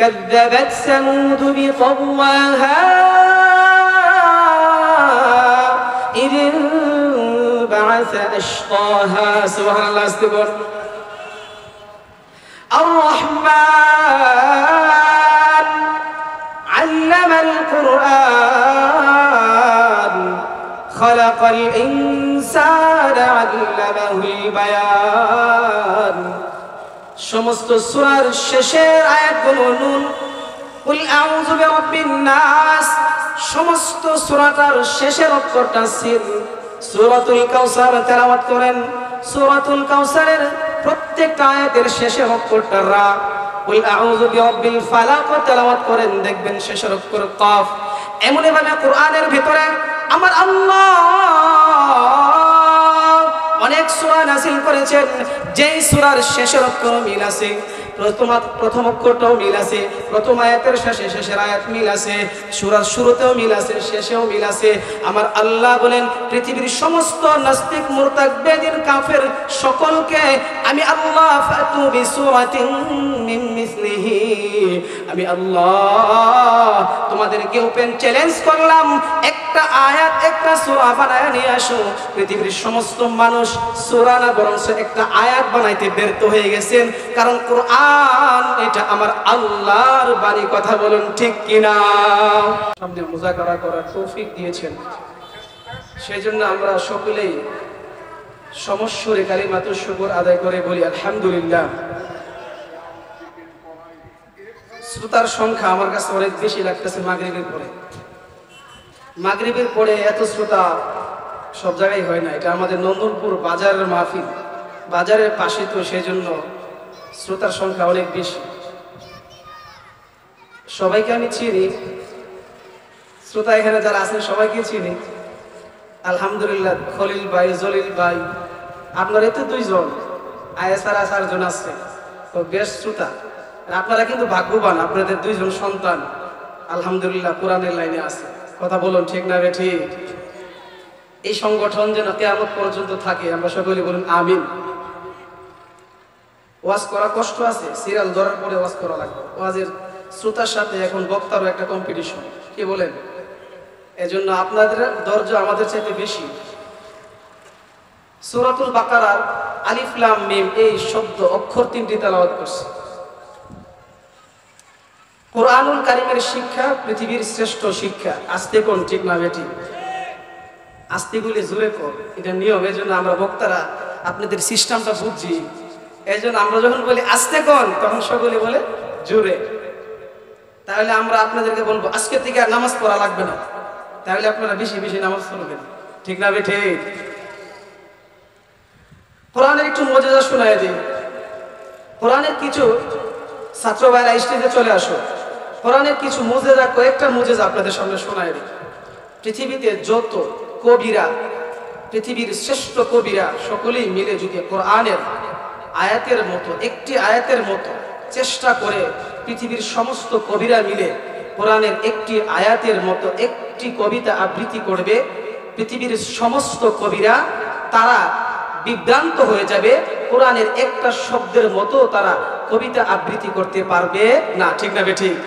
كذبت ثمود بطغواها إذ انبعث أشقاها سبحان الله استغفر الرحمن علم القرآن خلق الإنسان علمه البيان সমস্ত সূরার শেষের আয়াতগুলো নুন কুল আউযু বিরাব্বিন নাস সমস্ত সূরাটার শেষের অক্ষরটা সিন সূরাতুল কাউসার তেলাওয়াত করেন সূরাতুল কাউসারের প্রত্যেকটা আয়াতের শেষের অক্ষরটা রা কুল আউযু বিরাব্বিল ফালাক তেলাওয়াত করেন দেখবেন শেষের অক্ষর কাফ এমন ভাবে কোরআনের ভিতরে আমার আল্লাহ অনেক সূরা নাযিল করেছেন যেই সূরার শেষের অক্ষর মিল আছে প্রথম অক্ষরটাও মিল আছে প্রথম আয়াতের শেষে শেষের আয়াত মিল আছে সূরার শুরুতেও মিল আছে শেষেও মিল আছে আমার আল্লাহ বলেন পৃথিবীর সমস্ত নাস্তিক মুরতাদ বেদিন কাফের সকলকে আমি আল্লাহ ফাতু বিসূরাতিন মিন মিসলিহি আমি আল্লাহ তোমাদেরকে ওপেন চ্যালেঞ্জ করলাম একটা আয়াত একটা সূরা বানায় নিয়ে আসো পৃথিবীর সমস্ত মানুষ সূরা না বরং একটা আয়াত বানাইতে ব্যর্থ হয়ে গেছেন কারণ কোরআন এটা আমার আল্লাহর বাণী কথা বলুন ঠিক কিনা সামনে মুযাকারা করার তৌফিক দিয়েছেন সেজন্য আমরা সকলেই সমস্বরে কালিমাতুশ শুকর আদায় করে বলি আলহামদুলিল্লাহ শ্রোতার সংখ্যা আমার কাছে অনেক বেশি লাগতেছে মাগরিবের পরে এত শ্রোতা সব জায়গায় হয় না এটা আমাদের নন্দনপুর বাজারের মাহফিল বাজারের পাশে তো সেজন্য শ্রোতার সংখ্যা অনেক বেশি সবাইকে আমি চিনি শ্রোতা এখানে যারা আছেন সবাইকে চিনি আলহামদুলিল্লাহ খলিল ভাই জলিল ভাই আপনারা তো দুইজন আয়েসার চারজন আছে তো বেশ শ্রোতা আপনারা কিন্তু ভাগ্যবান আপনাদের দুইজন সন্তান আলহামদুলিল্লাহ কোরআনের লাইনে আছে কথা বলুন ঠিক না রে ঠিক এই সংগঠন যেন কিয়ামত পর্যন্ত থাকে আমরা সকলে বলুন আমিন ওয়াজ করা কষ্ট আছে সিরিয়াল ধরার পরে ওয়াজ করা লাগবে ওয়াজের শ্রোতার সাথে এখন বক্তারও একটা কম্পিটিশন কি বলেন এজন্য আপনাদের ধৈর্য আমাদের চাইতে বেশি সূরাতুল বাকারার আলিফ লাম মিম এই শব্দ অক্ষর তিনটি তেলাওয়াত করছে কোরআনুল কারীমের শিক্ষা পৃথিবীর শ্রেষ্ঠ শিক্ষা আস্তে কোন ঠিক না বেটি আস্তে গুলি জোরে কর এটা নিয়ম এজন্য আমরা বক্তারা আপনাদের সিস্টেমটা বুঝছি এজন্য আমরা যখন বলি আস্তে কোন তখন সকলে বলে জোরে তাহলে আমরা আপনাদেরকে বলবো আজকে থেকে আর নামাজ পড়া লাগবে না তাহলে আপনারা বেশি বেশি নামাজ পড়বেন ঠিক না বেটি কোরআনের একটু মুজিজা শোনায় দিই কোরআনের কিছু ছাত্র ভাইরা স্টেজে চলে আসো কোরআনের কিছু মুজিজা কয়েকটা মুজিজা আপনাদের সামনে শোনায় দিই পৃথিবীতে যত কবিরা পৃথিবীর শ্রেষ্ঠ কবিরা সকলেই মিলে যদি কোরআনের আয়াতের মতো একটি আয়াতের মতো চেষ্টা করে পৃথিবীর সমস্ত কবিরা মিলে কোরআনের একটি আয়াতের মতো একটি কবিতা আবৃত্তি করবে পৃথিবীর সমস্ত কবিরা তারা বিভ্রান্ত হয়ে যাবে কোরআনের একটা শব্দের মতো তারা কবিতা আবৃত্তি করতে পারবে না ঠিক না বেঠিক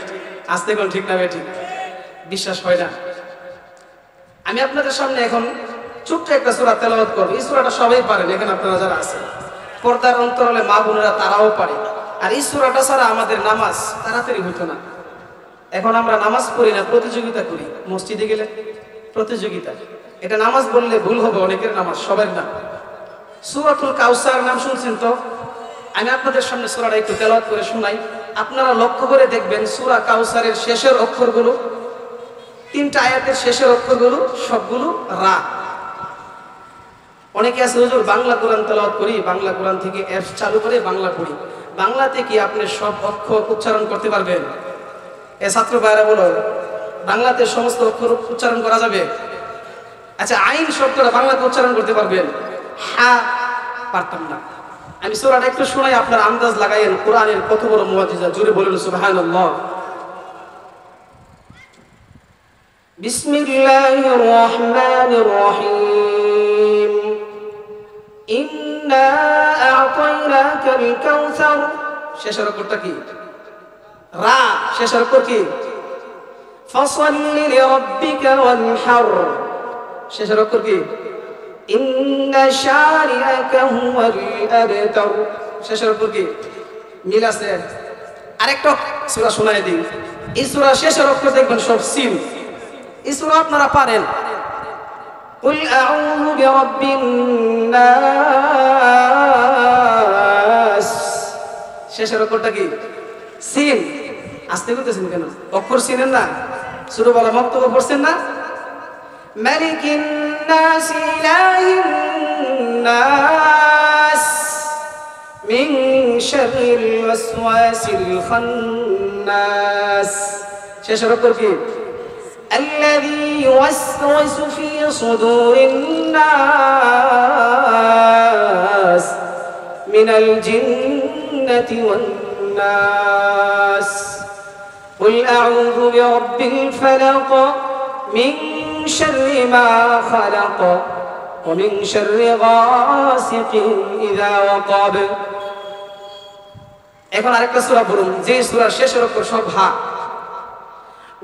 আস্তে কোন ঠিক না বেঠিক বিশ্বাস হয় না আমি আপনাদের সামনে এখন ছোট্ট একটা সূরা তেলাওয়াত করব এই সূরাটা সবাই পারেন এখানে আপনারা যারা আছেন পর্দার অন্তরালে মা বোনেরা তারাও পারে আর এই সূরাটা ছাড়া আমাদের নামাজ তাড়াতাড়ি হতো না এখন আমরা নামাজ পড়ি না প্রতিযোগিতা করি মসজিদে গেলে প্রতিযোগিতা এটা নামাজ বললে ভুল হবে অনেকের নামাজ সবার না সূরাতুল কাউসার নাম শুনছেন তো আমি আপনাদের সামনে সূরাটা একটু তেলাওয়াত করে শোনাই আপনারা লক্ষ্য করে দেখবেন সূরা কাউসারের শেষের অক্ষরগুলো তিনটা আয়াতের শেষের অক্ষরগুলো সবগুলো রা অনেকে আছে হুজুর বাংলা কোরআন তেলাওয়াত করি বাংলা কোরআন থেকে অ্যাপস চালু করে বাংলা পড়ি বাংলাতে কি আপনি সব অক্ষর উচ্চারণ করতে পারবেন এ ছাত্র ভাইরা বলো বাংলাতে সমস্ত অক্ষর উচ্চারণ করা যাবে আচ্ছা আইন শব্দটা বাংলাতে উচ্চারণ করতে পারবেন হ্যাঁ পারতাম না আমি সূরাটা একটু শোনাই আপনার আন্দাজ লাগাইয়েন কোরআনের কত বড় মুআজিজা জোরে বলুন সুবহানাল্লাহ বিসমিল্লাহির রহমানির রহিম ইন্না আ'তাইনাকাল কাউসার শেষের অক্ষরটা কি রা শেষের অক্ষর কি? ফাসাল্লি লিরাব্বিকা ওয়ানহার, শেষের অক্ষর কি? ইন্না শারিআকা হুয়াল আবতার, শেষের অক্ষর কি? মিল আছে? আরেকটা সূরা শোনায় দিই। এই সূরা শেষের অক্ষর দেখবেন সব সিন। এই সূরা আপনারা পারেন। কুল আউযু বিরাব্বিন নাস, শেষের অক্ষরটা কি? সিন। আসতে করতেছেন কেন? অক্ষর চিনেন না? শুরু বলা বক্তব্য পড়ছেন না? মালিকিন নাস ইলাহিন নাস মিন শাররিল ওয়াসওয়াসিল খান্নাস, শেষের অক্ষর কি? الذي يوسوس في صدور الناس من الجنة والناس قل أعوذ برب الفلق من شر ما خلق ومن شر غاسق إذا وقب। এখন আরেকটা সূরা পড়ুন যে সূরার শেষের অক্ষর সব হা।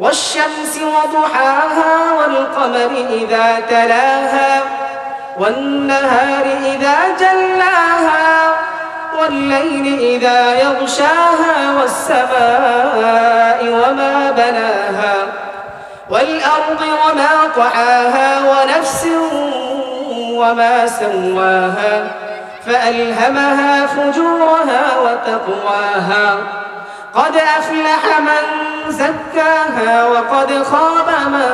والشمس وضحاها والقمر إذا تلاها والنهار إذا جلاها والليل إذا يغشاها والسماء وما بناها والأرض وما طحاها ونفس وما سواها فألهمها فجورها وتقواها قد أفلح من زكاها وقد خاب من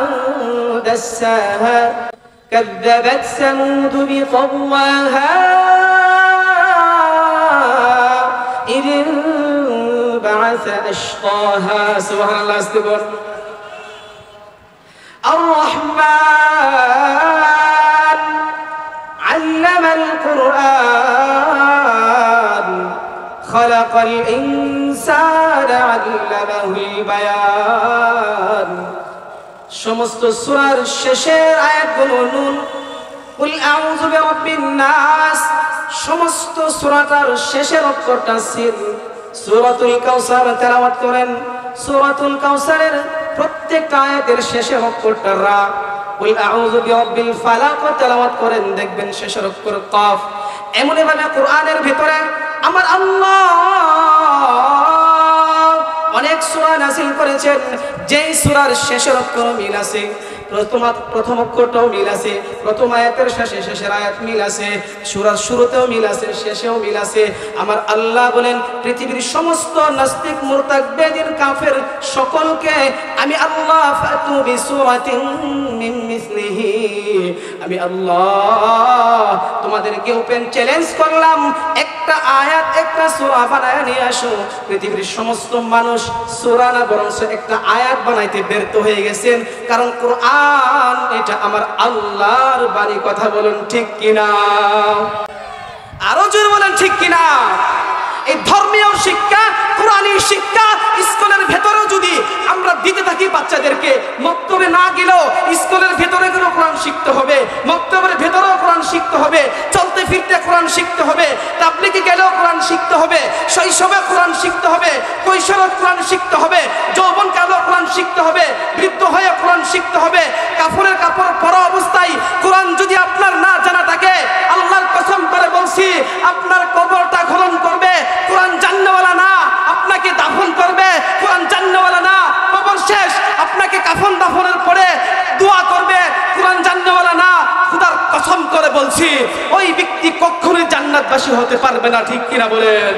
دساها كذبت ثمود بطغواها إذ انبعث أشقاها سبحان الله استغفر الرحمن علم القرآن خلق الإنسان علمه البيان। সমস্ত সূরার শেষের আয়াতগুলো নুন। কুল আউযু বিরাব্বিন নাস, সমস্ত সূরাটার শেষের অক্ষরটা সিন। সূরাতুল কাউসার তেলাওয়াত করেন, সূরাতুল কাউসারের প্রত্যেকটা আয়াতের শেষের অক্ষরটা রা। কুল আউযু বিরাব্বিল ফালাক তেলাওয়াত করেন, দেখবেন শেষের অক্ষর কাফ। এমনি ভাবে কোরআনের ভিতরে আমার আল্লাহ অনেক সূরা নাযিল করেছেন যেই সূরার শেষের অক্ষর মিল আছে, প্রথম অক্ষরটাও মিল আছে, প্রথম আয়াতের শেষে শেষের আয়াত মিল আছে, সূরার শুরুতেও মিল আছে, শেষেও মিল আছে। আমার আল্লাহ বলেন পৃথিবীর সমস্ত নাস্তিক মুরতাদ বেদিন কাফের সকলকে আমি আল্লাহ ফাতু বিসূরাতিন মিন মিসলিহি, আমি আল্লাহ তোমাদেরকে ওপেন চ্যালেঞ্জ করলাম, একটা আয়াত একটা সূরা বানায় নিয়ে আসো। পৃথিবীর সমস্ত মানুষ সূরা না বরং একটা আয়াত বানাইতে ব্যর্থ হয়ে গেছেন, কারণ কোরআন এটা আমার আল্লাহর বাণী। কথা বলুন ঠিক কিনা? আরো জোরে বলেন ঠিক কিনা? এই ধর্মীয় শিক্ষা, কোরআনী শিক্ষা স্কুলের ভেতরেও যদি আমরা দিতে থাকি বাচ্চাদেরকে, মক্তবে না গেলেও স্কুলের ভেতরে গেলেও কোরআন শিখতে হবে, মক্তবের ভেতরেও কোরআন শিখতে হবে, চলতে ফিরতে কোরআন শিখতে হবে, তাবলীগে গেলেও কোরআন শিখতে হবে, শৈশবে কোরআন শিখতে হবে, কৈশোরে কোরআন শিখতে হবে, যৌবনকালেও কোরআন শিখতে হবে, বৃদ্ধ হয়ে কোরআন শিখতে হবে। কাপড়ের কাপড় পরা অবস্থায় কোরআন যদি আপনার না জানা থাকে, আল্লাহর কসম করে বলছি আপনার কবরটা খনন করবে কোরআন জান্নাওয়ালা না, আপনাকে দাফন করবে কোরআন জান্নাওয়ালা না, কবর শেষ আপনাকে কাফন দাফনের পরে দোয়া করবে কোরআন জান্নাওয়ালা না। খোদার কসম করে বলছি ওই ব্যক্তি কখনোই জান্নাতবাসী হতে পারবে না। ঠিক কিনা বলেন?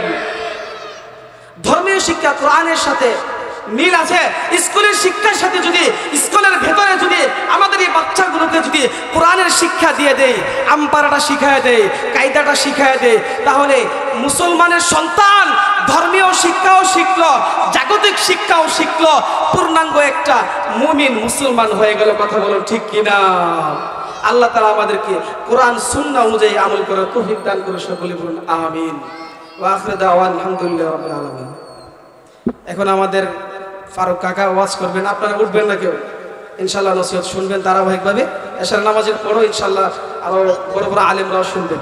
ধর্মীয় শিক্ষা কোরআনের সাথে মিল আছে। স্কুলের শিক্ষার সাথে যদি স্কুলের ভেতরে যদি আমাদের এই বাচ্চাগুলোকে যদি কোরআনের শিক্ষা দিয়ে দেয়, আমপারাটা শিখায় দেয়, কায়দাটা শিখায় দেয়, তাহলে মুসলমানের সন্তান ধর্মীয় শিক্ষাও শিখলো, জাগতিক শিক্ষাও শিখলো, পূর্ণাঙ্গ একটা মুমিন মুসলমান হয়ে গেল। কথা বলো ঠিক কিনা? আল্লাহ তাআলা আমাদেরকে কোরআন সুন্নাহ অনুযায়ী আমল করার তৌফিক দান করে সকলে বলুন আমিন। ওয়া আখিরু দাওয়ানা আলহামদুলিল্লাহি রাব্বিল আলামিন। এখন আমাদের ফারুক কাকা ওয়াজ করবেন, আপনারা উঠবেন না কেউ, ইনশাআল্লাহ নসিহত শুনবেন ধারাবাহিকভাবে। এশার নামাজের পরও ইনশাআল্লাহ আরো বড় বড় আলেমরাও শুনবেন।